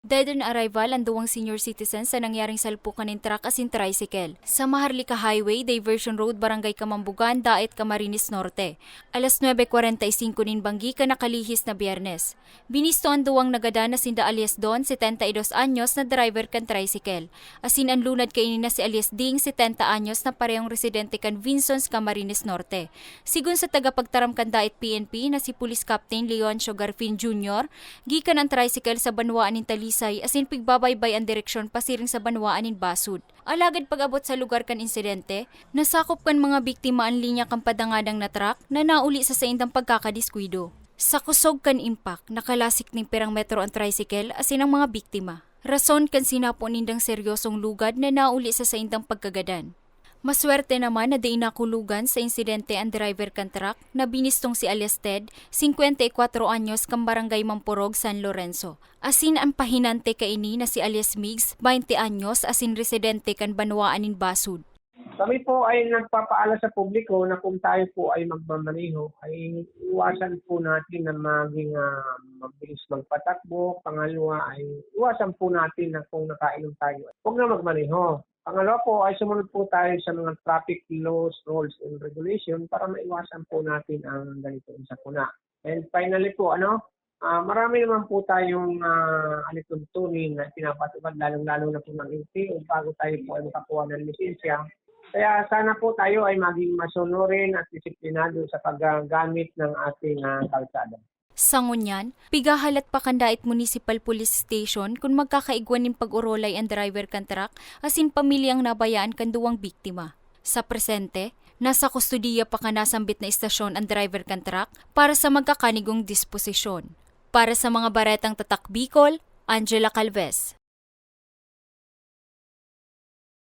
Dead on arrival ang duwang senior citizens sa nangyaring salpukan ng truck asin tricycle sa Maharlika Highway, Diversion Road, Barangay Kamambugan, Daet, Camarines Norte. Alas 9:45 nin banggi ka nakalihis na Biyernes. Binisto ang duwang nagada na sinda alias Don, 72 anyos na driver kan tricycle. Asin ang lunad kainin na si alias Ding, 70 anyos na parehong residente kan Vinsons, Camarines Norte. Sigun sa tagapagtaram kan Daet PNP na si Police Captain Leoncio Garfin Jr., gikan ang tricycle sa banwaan ng Talisay asin pigbabaybay ang direksyon pasiring sa banwaan in Basud. Alagad pag-abot sa lugar kan insidente, nasakop kan mga biktima ang linya kan padangadang na truck na nauli sa saindang pagkakadiskwido. Sa kusog kan impact, nakalasik ning pirang metro ang tricycle asin ang mga biktima. Rason kan sinapo nindang seryosong lugad na nauli sa saindang pagkagadan. Maswerte naman na di nakulugan sa insidente ang driver kan truck na binistong si alias Ted, 54 anyos kang barangay Mampurog, San Lorenzo. Asin ang pahinante kaini na si alias Migs, 20 anyos asin residente kan Banwaan in Basud. Kami po ay nagpapaala sa publiko na kung tayo po ay magmamaneho, ay iwasan po natin na maging mabilis magpatakbo. Pangalawa ay iwasan po natin na kung nakainom tayo, huwag na magmaneho. Pangalawa po ay sumunod po tayo sa mga traffic laws, rules, and regulation para maiwasan po natin ang ganitong sakuna. And finally po, marami naman po tayong alituntunin na pinapatupad lalong-lalo na po ng LTO bago tayo po ay makakuha ng lisensya. Kaya sana po tayo ay maging masunurin at disiplinado sa paggamit ng ating kalsada. Sa ngunyan, pigahalat pa kan Daet Municipal Police Station kung magkakaigwan ng pag-urolay ang driver kan truck asin pamilyang nabayaan kan duwang biktima. Sa presente, nasa kustudiya pa kan nasambit na istasyon ang driver kan truck para sa magkakanigong disposisyon. Para sa mga baretang tatak Bicol, Angela Calvez.